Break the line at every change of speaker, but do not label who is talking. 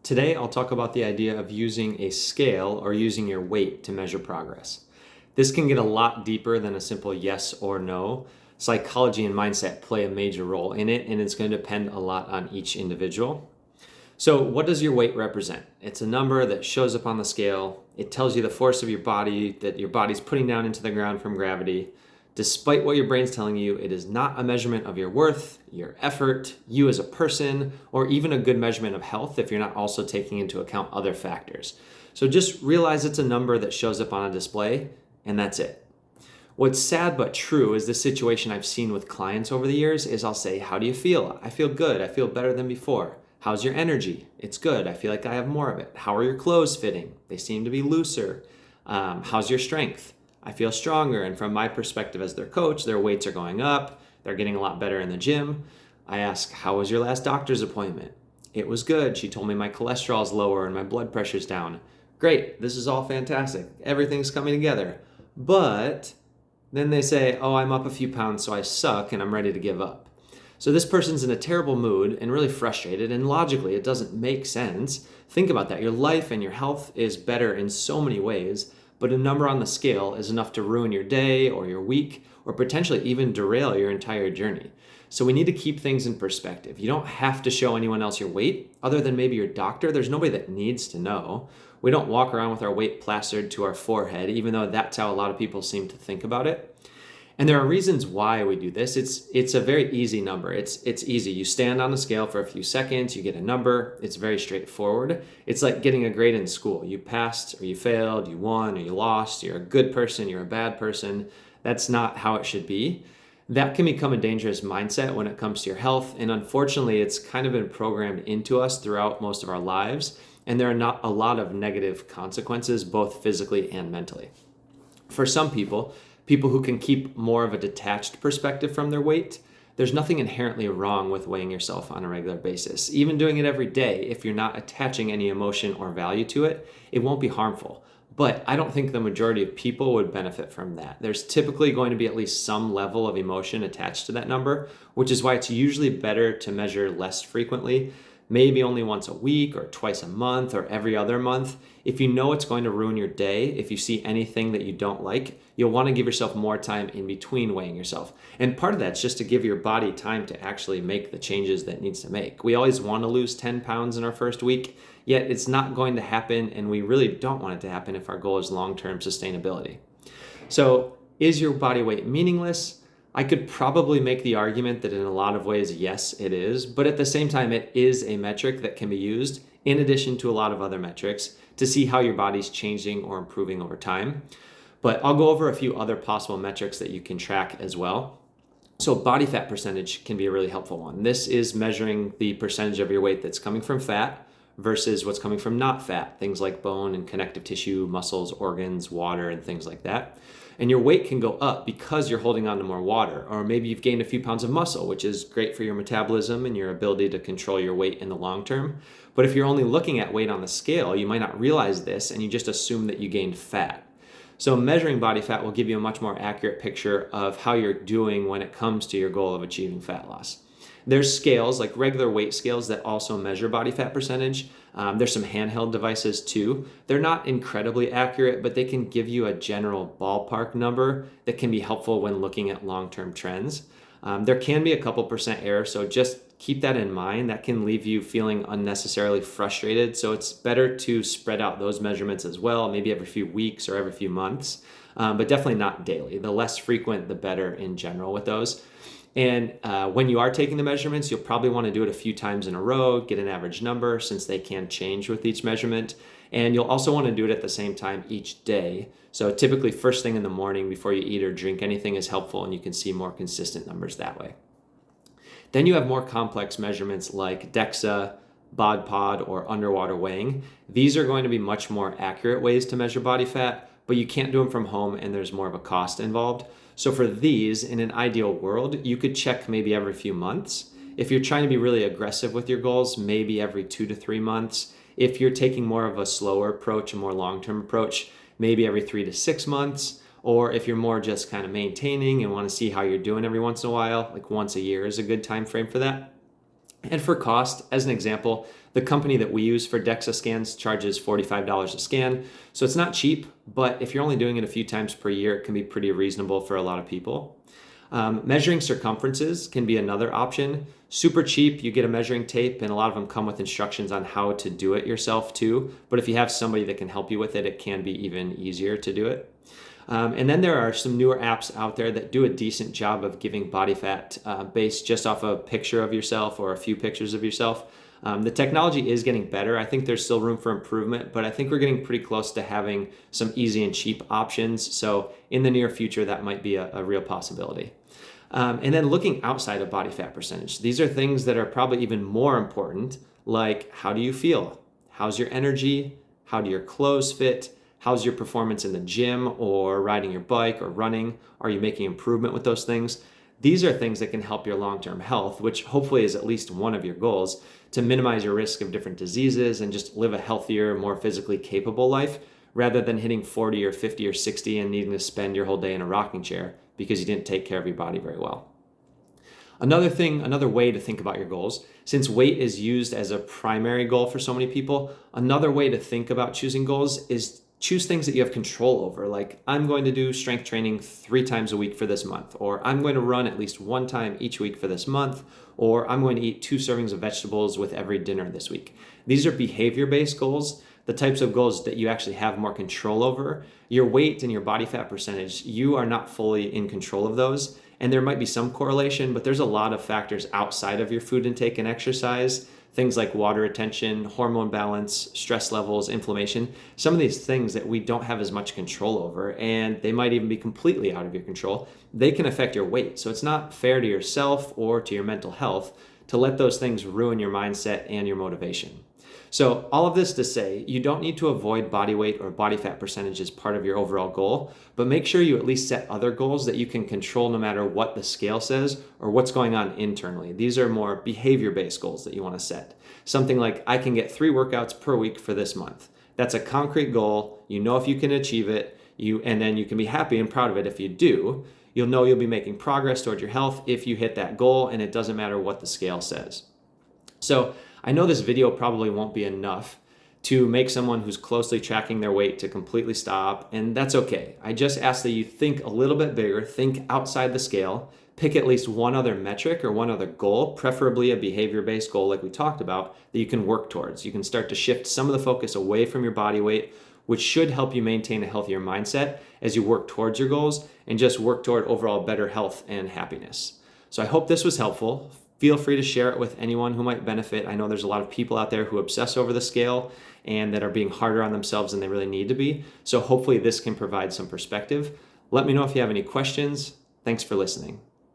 Today, I'll talk about the idea of using a scale or using your weight to measure progress. This can get a lot deeper than a simple yes or no. Psychology and mindset play a major role in it, and it's going to depend a lot on each individual. So, what does your weight represent? It's a number that shows up on the scale. It tells you the force of your body that your body's putting down into the ground from gravity. Despite what your brain's telling you, it is not a measurement of your worth, your effort, you as a person, or even a good measurement of health if you're not also taking into account other factors. So just realize it's a number that shows up on a display, and that's it. What's sad but true is the situation I've seen with clients over the years is I'll say, how do you feel? I feel good. I feel better than before. How's your energy? It's good. I feel like I have more of it. How are your clothes fitting? They seem to be looser. How's your strength? I feel stronger. And from my perspective as their coach, their weights are going up. They're getting a lot better in the gym. I ask, how was your last doctor's appointment? It was good. She told me my cholesterol's lower and my blood pressure's down. Great. This is all fantastic. Everything's coming together. But then they say, oh, I'm up a few pounds, so I suck and I'm ready to give up. So this person's in a terrible mood and really frustrated, and logically it doesn't make sense. Think about that. Your life and your health is better in so many ways, but a number on the scale is enough to ruin your day or your week or potentially even derail your entire journey. So we need to keep things in perspective. You don't have to show anyone else your weight other than maybe your doctor. There's nobody that needs to know. We don't walk around with our weight plastered to our forehead, even though that's how a lot of people seem to think about it. And there are reasons why we do this. It's a very easy number. It's easy. You stand on the scale for a few seconds, you get a number. It's very straightforward. It's like getting a grade in school. You passed or you failed, you won or you lost, you're a good person, you're a bad person. That's not how it should be. That can become a dangerous mindset when it comes to your health. And unfortunately, it's kind of been programmed into us throughout most of our lives. And there are not a lot of negative consequences, both physically and mentally. For some people who can keep more of a detached perspective from their weight, there's nothing inherently wrong with weighing yourself on a regular basis. Even doing it every day, if you're not attaching any emotion or value to it, it won't be harmful. But I don't think the majority of people would benefit from that. There's typically going to be at least some level of emotion attached to that number, which is why it's usually better to measure less frequently, maybe only once a week or twice a month or every other month. If you know it's going to ruin your day, if you see anything that you don't like, you'll want to give yourself more time in between weighing yourself. And part of that's just to give your body time to actually make the changes that it needs to make. We always want to lose 10 pounds in our first week, yet it's not going to happen, and we really don't want it to happen if our goal is long-term sustainability. So is your body weight meaningless? I could probably make the argument that in a lot of ways, yes, it is. But at the same time, it is a metric that can be used in addition to a lot of other metrics to see how your body's changing or improving over time. But I'll go over a few other possible metrics that you can track as well. So body fat percentage can be a really helpful one. This is measuring the percentage of your weight that's coming from fat versus what's coming from not fat, things like bone and connective tissue, muscles, organs, water, and things like that. And your weight can go up because you're holding on to more water, or maybe you've gained a few pounds of muscle, which is great for your metabolism and your ability to control your weight in the long term. But if you're only looking at weight on the scale, you might not realize this and you just assume that you gained fat. So measuring body fat will give you a much more accurate picture of how you're doing when it comes to your goal of achieving fat loss. There's scales, like regular weight scales, that also measure body fat percentage. There's some handheld devices too. They're not incredibly accurate, but they can give you a general ballpark number that can be helpful when looking at long-term trends. There can be a couple percent error, so just keep that in mind. That can leave you feeling unnecessarily frustrated. So it's better to spread out those measurements as well, maybe every few weeks or every few months, but definitely not daily. The less frequent, the better in general with those. And when you are taking the measurements, you'll probably want to do it a few times in a row, get an average number since they can change with each measurement. And you'll also want to do it at the same time each day. So typically first thing in the morning before you eat or drink anything is helpful, and you can see more consistent numbers that way. Then you have more complex measurements like DEXA, BOD-POD, or underwater weighing. These are going to be much more accurate ways to measure body fat, but you can't do them from home and there's more of a cost involved. So for these, in an ideal world, you could check maybe every few months. If you're trying to be really aggressive with your goals, maybe every 2 to 3 months. If you're taking more of a slower approach, a more long-term approach, maybe every 3 to 6 months. Or if you're more just kind of maintaining and want to see how you're doing every once in a while, like once a year is a good time frame for that. And for cost, as an example, The company that we use for DEXA scans charges $45 a scan. So it's not cheap, but if you're only doing it a few times per year, it can be pretty reasonable for a lot of people. Measuring circumferences can be another option. Super cheap, you get a measuring tape, and a lot of them come with instructions on how to do it yourself too. But if you have somebody that can help you with it, it can be even easier to do it. And then there are some newer apps out there that do a decent job of giving body fat based just off a picture of yourself or a few pictures of yourself. The technology is getting better. I think there's still room for improvement, but I think we're getting pretty close to having some easy and cheap options. So in the near future, that might be a real possibility. And then looking outside of body fat percentage, these are things that are probably even more important, like how do you feel? How's your energy? How do your clothes fit? How's your performance in the gym or riding your bike or running? Are you making improvement with those things? These are things that can help your long-term health, which hopefully is at least one of your goals, to minimize your risk of different diseases and just live a healthier, more physically capable life, rather than hitting 40 or 50 or 60 and needing to spend your whole day in a rocking chair because you didn't take care of your body very well. Another way to think about your goals, since weight is used as a primary goal for so many people, another way to think about choosing goals is choose things that you have control over. Like, I'm going to do strength training 3 times a week for this month, or I'm going to run at least 1 time each week for this month, or I'm going to eat 2 servings of vegetables with every dinner this week. These are behavior-based goals, the types of goals that you actually have more control over. Your weight and your body fat percentage, you are not fully in control of those. And there might be some correlation, but there's a lot of factors outside of your food intake and exercise. Things like water retention, hormone balance, stress levels, inflammation, some of these things that we don't have as much control over, and they might even be completely out of your control. They can affect your weight. So it's not fair to yourself or to your mental health to let those things ruin your mindset and your motivation. So all of this to say, you don't need to avoid body weight or body fat percentage as part of your overall goal, but make sure you at least set other goals that you can control no matter what the scale says or what's going on internally. These are more behavior-based goals that you want to set. Something like, I can get 3 workouts per week for this month. That's a concrete goal. You know if you can achieve it, and then you can be happy and proud of it if you do. You'll know you'll be making progress toward your health if you hit that goal, and it doesn't matter what the scale says. So I know this video probably won't be enough to make someone who's closely tracking their weight to completely stop, and that's okay. I just ask that you think a little bit bigger, think outside the scale, pick at least one other metric or one other goal, preferably a behavior-based goal like we talked about, that you can work towards. You can start to shift some of the focus away from your body weight, which should help you maintain a healthier mindset as you work towards your goals and just work toward overall better health and happiness. So I hope this was helpful. Feel free to share it with anyone who might benefit. I know there's a lot of people out there who obsess over the scale and that are being harder on themselves than they really need to be. So hopefully this can provide some perspective. Let me know if you have any questions. Thanks for listening.